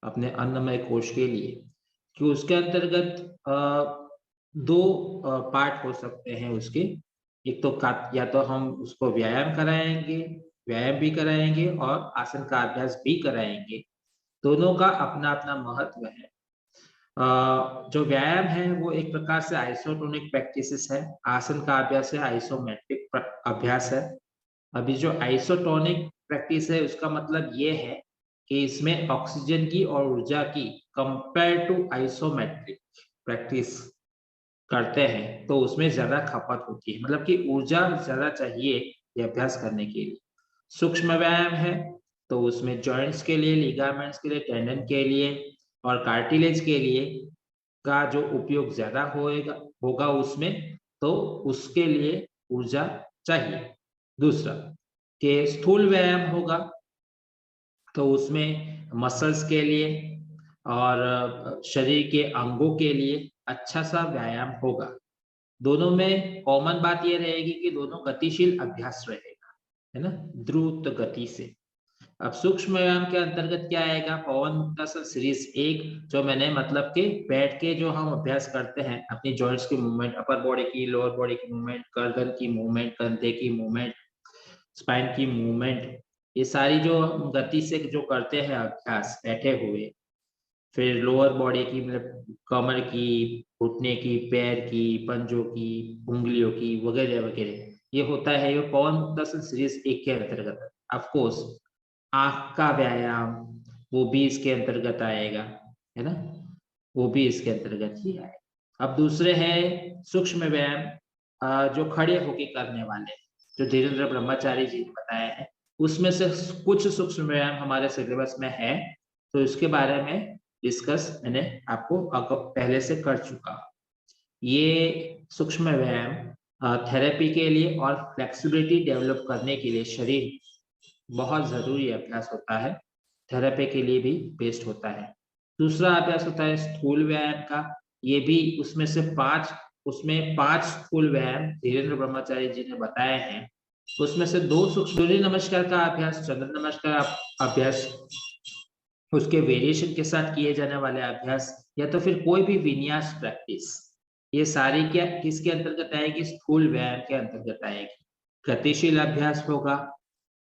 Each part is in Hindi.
अपने अन्नमय कोश के लिए, कि उसके अंतर्गत दो पार्ट हो सकते हैं उसके। एक तो या तो हम उसको व्यायाम कराएंगे, व्यायाम भी कराएंगे और आसन का अभ्यास भी कराएंगे। दोनों का अपना अपना महत्व है। जो व्यायाम है वो एक प्रकार से आइसोटोनिक प्रैक्टिसेस है, आसन का अभ्यास है आइसोमेट्रिक अभ्यास है। अभी जो आइसोटोनिक प्रैक्टिस है उसका मतलब ये है कि इसमें ऑक्सीजन की और ऊर्जा की कंपेयर टू आइसोमेट्रिक प्रैक्टिस करते हैं तो उसमें ज्यादा खपत होती है, मतलब कि ऊर्जा ज्यादा चाहिए ये अभ्यास करने के लिए। सूक्ष्म व्यायाम है तो उसमें जॉइंट्स के लिए, लिगामेंट्स के लिए, टेंडन के लिए और कार्टिलेज के लिए का जो उपयोग ज्यादा होगा उसमें, तो उसके लिए ऊर्जा चाहिए। दूसरा कि स्थूल व्यायाम होगा तो उसमें मसल्स के लिए और शरीर के अंगों के लिए अच्छा सा व्यायाम होगा। दोनों में कॉमन बात ये रहेगी कि दोनों गतिशील अभ्यास रहेगा, है ना, द्रुत गति से। अब सूक्ष्म व्यायाम के अंतर्गत क्या आएगा? पवन मुक्तासन सीरीज 1, जो मैंने मतलब कि बैठ के जो हम अभ्यास करते हैं अपनी जॉइंट्स की मूवमेंट, अपर बॉडी की, लोअर बॉडी की मूवमेंट, गर्दन की मूवमेंट, कंधे की मूवमेंट, स्पाइन की मूवमेंट, ये सारी जो गति से जो करते हैं अभ्यास बैठे हुए, फिर लोअर बॉडी की मतलब कमर की, घुटने की, पैर की, पंजों की, उंगलियों की वगैरह वगैरह, ये होता है ये पवन मुक्तासन सीरीज 1 के अंतर्गत। ऑफ कोर्स आंख का व्यायाम वो भी इसके अंतर्गत आएगा, है ना, वो भी इसके अंतर्गत ही आएगा। अब दूसरे है सूक्ष्म व्यायाम, जो खड़े होके करने वाले, जो धीरेन्द्र ब्रह्मचारी जी ने बताया है, उसमें से कुछ सूक्ष्म व्यायाम हमारे सिलेबस में है, तो इसके बारे में डिस्कस मैंने आपको पहले से कर चुका। ये सूक्ष्म व्यायाम थेरेपी के लिए और फ्लेक्सिबिलिटी डेवलप करने के लिए शरीर बहुत जरूरी अभ्यास होता है, थेरेपी के लिए भी बेस्ट होता है। दूसरा अभ्यास होता है स्थूल व्यायाम का, ये भी उसमें पांच स्थूल व्यायाम धीरेन्द्र ब्रह्मचारी जी ने बताए हैं। उसमें से 2 सूक्ष्म सूर्य नमस्कार का अभ्यास, चंद्र नमस्कार अभ्यास, उसके वेरिएशन के साथ किए जाने वाले अभ्यास, या तो फिर कोई भी विन्यास प्रैक्टिस, ये सारी क्या किसके अंतर्गत आएगी? स्थूल व्यायाम के अंतर्गत आएगी। गतिशील अभ्यास होगा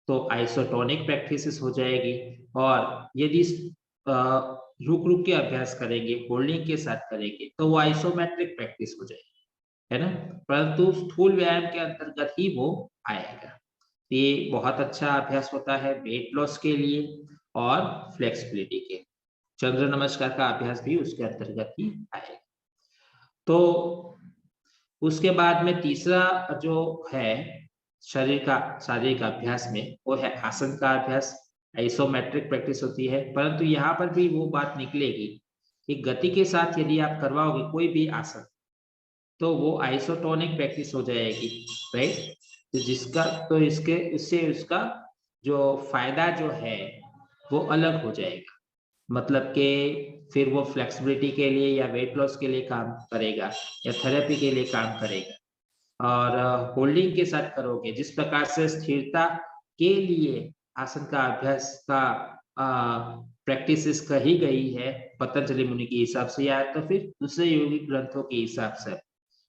तो आइसोटोनिक प्रैक्टिसेस हो जाएगी, और यदि रुक रुक के अभ्यास करेंगे, होल्डिंग के साथ करेंगे, तो वो आइसोमेट्रिक प्रैक्टिस हो जाएगी, है ना। परंतु स्थूल व्यायाम के अंतर्गत ही वो आएगा। ये बहुत अच्छा अभ्यास होता है वेट लॉस के लिए और फ्लेक्सिबिलिटी के। चंद्र नमस्कार का अभ्यास भी उसके अंतर्गत ही आएगा। तो उसके बाद में तीसरा जो है शारीरिक अभ्यास में, वो है आसन का अभ्यास। आइसोमेट्रिक प्रैक्टिस होती है, परंतु यहाँ पर भी वो बात निकलेगी कि गति के साथ यदि आप करवाओगे कोई भी आसन, तो वो आइसोटोनिक प्रैक्टिस हो जाएगी, राइट। तो इससे उसका जो फायदा जो है वो अलग हो जाएगा, मतलब कि फिर वो फ्लेक्सिबिलिटी के लिए या वेट लॉस के लिए काम करेगा या थेरेपी के लिए काम करेगा। और होल्डिंग के साथ करोगे, जिस प्रकार से स्थिरता के लिए आसन का अभ्यास का प्रैक्टिसेस कही गई है पतंजलि मुनि के हिसाब से या तो फिर दूसरे योगिक ग्रंथों के हिसाब से,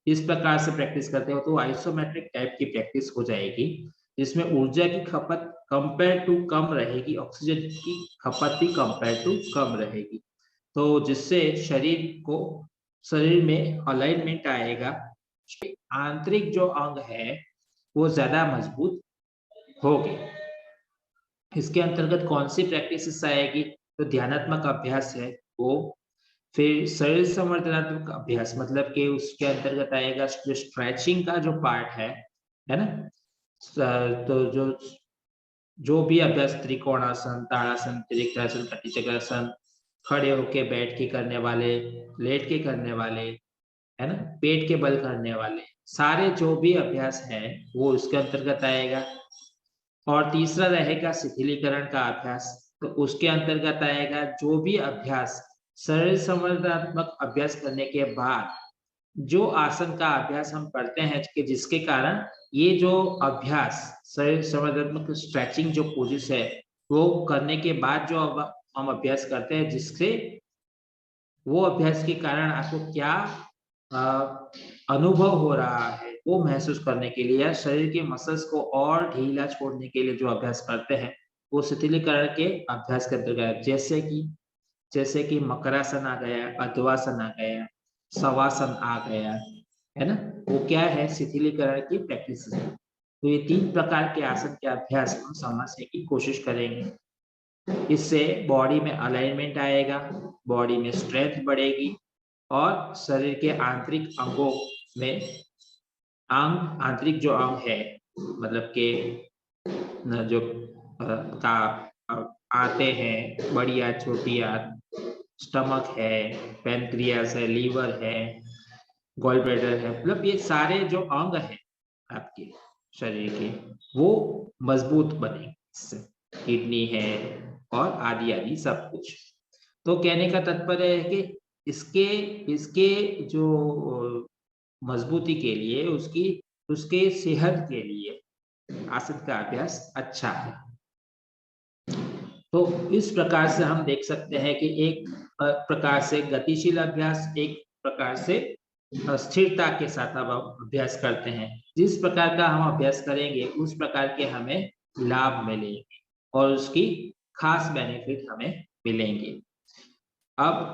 इस प्रकार से प्रैक्टिस करते हो तो आइसोमेट्रिक टाइप की प्रैक्टिस हो जाएगी, जिसमें ऊर्जा की खपत कंपेयर टू कम रहेगी, ऑक्सीजन की खपत भी कंपेयर टू कम रहेगी, तो जिससे शरीर में अलाइनमेंट आएगा, आंतरिक जो अंग है वो ज्यादा मजबूत होगी। इसके अंतर्गत कौन सी प्रैक्टिस आएगी? तो ध्यानात्मक अभ्यास है वो, फिर शरीर संवर्धनात्मक अभ्यास, मतलब कि उसके अंतर्गत आएगा जो स्ट्रेचिंग का जो पार्ट है ना। तो जो भी अभ्यास, त्रिकोणासन, ताड़ासन, त्रिकोणासन, कटिचक्रासन, खड़े होके बैठ के करने वाले, लेट के करने वाले, है ना, पेट के बल करने वाले, सारे जो भी अभ्यास है वो उसके अंतर्गत आएगा। और तीसरा रहेगा शिथिलीकरण का अभ्यास, तो उसके अंतर्गत आएगा जो भी अभ्यास शरीर संवर्धनात्मक अभ्यास करने के बाद जो आसन का अभ्यास हम करते हैं कि जिसके कारण ये जो अभ्यास शरीर संवर्धनात्मक स्ट्रेचिंग जो पोजिस है वो करने के बाद जो हम अभ्यास करते हैं, जिससे वो अभ्यास के कारण आपको क्या अनुभव हो रहा है वो महसूस करने के लिए, या शरीर के मसल्स को और ढीला छोड़ने के लिए जो अभ्यास करते हैं, वो शिथिलीकरण के अभ्यास के अंतर्गत, जैसे कि मकरासन आ गया, अध्वासन आ गया, शवासन आ गया, है ना। वो क्या है, शिथिलीकरण की प्रैक्टिस है। तो ये 3 प्रकार के आसन के अभ्यास हम समझने की कोशिश करेंगे। इससे बॉडी में अलाइनमेंट आएगा, बॉडी में स्ट्रेंथ बढ़ेगी और शरीर के आंतरिक अंगों में आंतरिक जो अंग है, मतलब के जो का आते हैं, बड़ी आंत, छोटी आंत, स्टमक है, पैनक्रियास है, लीवर है, गॉल ब्लैडर है, मतलब ये सारे जो अंग हैं आपके शरीर के, वो मजबूत बने इससे, किडनी है और आदि आदि सब कुछ। तो कहने का तात्पर्य है कि इसके इसके जो मजबूती के लिए, उसके सेहत के लिए आसन का अभ्यास अच्छा है। तो इस प्रकार से हम देख सकते हैं कि एक प्रकार से गतिशील अभ्यास, एक प्रकार से स्थिरता के साथ अब अभ्यास करते हैं। जिस प्रकार का हम अभ्यास करेंगे उस प्रकार के हमें लाभ मिलेंगे और उसकी खास बेनिफिट हमें मिलेंगे। अब